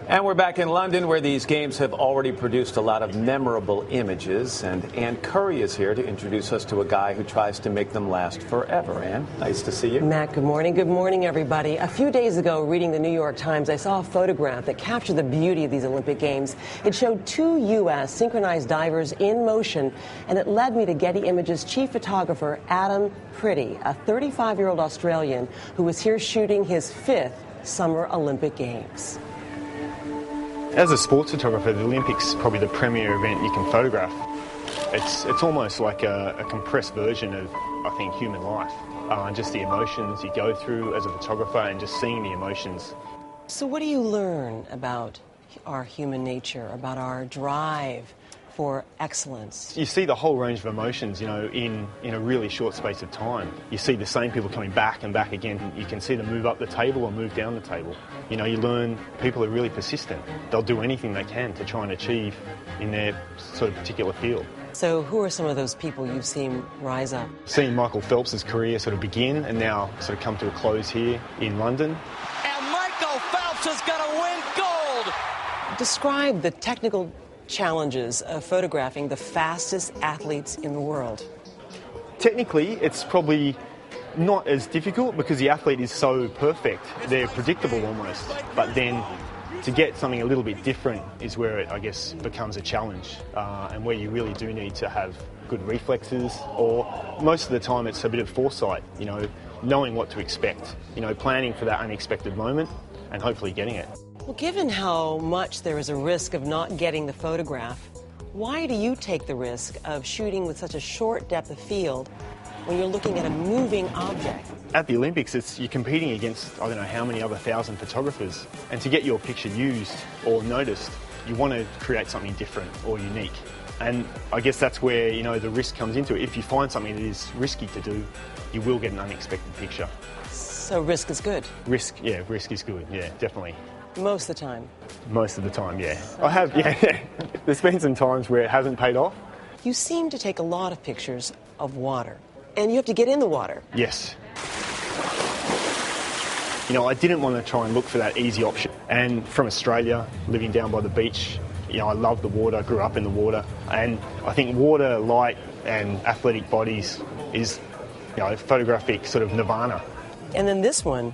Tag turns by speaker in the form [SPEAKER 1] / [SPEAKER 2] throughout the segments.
[SPEAKER 1] And we're back in London, where these games have already produced a lot of memorable images. And Ann Curry is here to introduce us to a guy who tries to make them last forever. Ann, nice to see you.
[SPEAKER 2] Matt, good morning. Good morning, everybody. A few days ago, reading the New York Times, I saw a photograph that captured the beauty of these Olympic Games. It showed two U.S. synchronized divers in motion, and it led me to Getty Images' chief photographer, Adam Pretty, a 35-year-old Australian who was here shooting his fifth Summer Olympic Games.
[SPEAKER 3] As a sports photographer, the Olympics is probably the premier event you can photograph. It's almost like a compressed version of, I think, human life. Just the emotions you go through as a photographer and just seeing the emotions.
[SPEAKER 2] So what do you learn about our human nature, about our drive for excellence?
[SPEAKER 3] You see the whole range of emotions, in a really short space of time. You see the same people coming back and back again. You can see them move up the table or move down the table. You learn people are really persistent. They'll do anything they can to try and achieve in their sort of particular field.
[SPEAKER 2] So who are some of those people you've seen rise up?
[SPEAKER 3] Seeing Michael Phelps' career sort of begin and now sort of come to a close here in London.
[SPEAKER 4] And Michael Phelps is going to win gold!
[SPEAKER 2] Describe the technical challenges of photographing the fastest athletes in the world.
[SPEAKER 3] Technically, it's probably not as difficult because the athlete is so perfect. They're predictable almost. But then to get something a little bit different is where it, I guess, becomes a challenge and where you really do need to have good reflexes, or most of the time it's a bit of foresight, knowing what to expect, planning for that unexpected moment and hopefully getting it.
[SPEAKER 2] Well, given how much there is a risk of not getting the photograph, why do you take the risk of shooting with such a short depth of field when you're looking at a moving object?
[SPEAKER 3] At the Olympics, you're competing against, I don't know how many other thousand photographers, and to get your picture used or noticed, you want to create something different or unique. And I guess that's where, the risk comes into it. If you find something that is risky to do, you will get an unexpected picture.
[SPEAKER 2] So risk is good?
[SPEAKER 3] Risk is good, yeah, definitely.
[SPEAKER 2] Most of the time?
[SPEAKER 3] Most of the time, yeah. I have, yeah. There's been some times where it hasn't paid off.
[SPEAKER 2] You seem to take a lot of pictures of water, and you have to get in the water.
[SPEAKER 3] Yes. I didn't want to try and look for that easy option. And from Australia, living down by the beach, I love the water, I grew up in the water. And I think water, light and athletic bodies is, photographic sort of nirvana.
[SPEAKER 2] And then this one,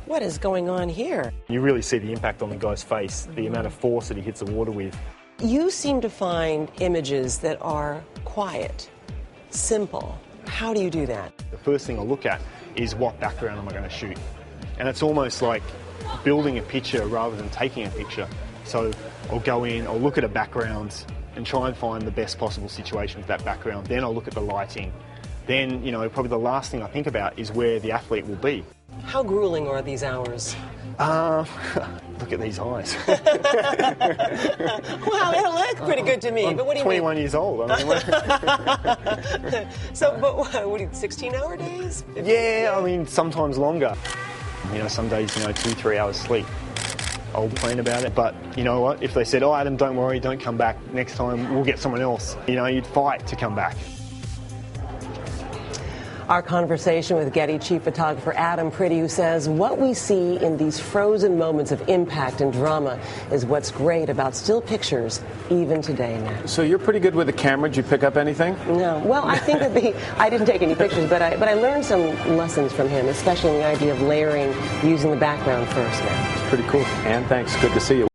[SPEAKER 2] what is going on here?
[SPEAKER 3] You really see the impact on the guy's face, the amount of force that he hits the water with.
[SPEAKER 2] You seem to find images that are quiet, simple. How do you do that?
[SPEAKER 3] The first thing I look at is what background am I going to shoot? And it's almost like building a picture rather than taking a picture. So I'll go in, I'll look at a background and try and find the best possible situation with that background. Then I'll look at the lighting. Then, probably the last thing I think about is where the athlete will be.
[SPEAKER 2] How grueling are these hours?
[SPEAKER 3] Look at these eyes.
[SPEAKER 2] Well, they look pretty good to me.
[SPEAKER 3] I'm
[SPEAKER 2] but what do you
[SPEAKER 3] 21
[SPEAKER 2] mean?
[SPEAKER 3] years old.
[SPEAKER 2] So, but what 16-hour days?
[SPEAKER 3] Yeah, sometimes longer. Some days, 2-3 hours sleep. I'll complain about it, but you know what? If they said, "Oh, Adam, don't worry, don't come back. Next time we'll get someone else," you'd fight to come back.
[SPEAKER 2] Our conversation with Getty chief photographer Adam Pretty, who says what we see in these frozen moments of impact and drama is what's great about still pictures even today now.
[SPEAKER 1] So you're pretty good with the camera. Did you pick up anything?
[SPEAKER 2] No. Well, I think that I didn't take any pictures, but I learned some lessons from him, especially in the idea of layering, using the background first now.
[SPEAKER 1] It's pretty cool. Ann, thanks. Good to see you.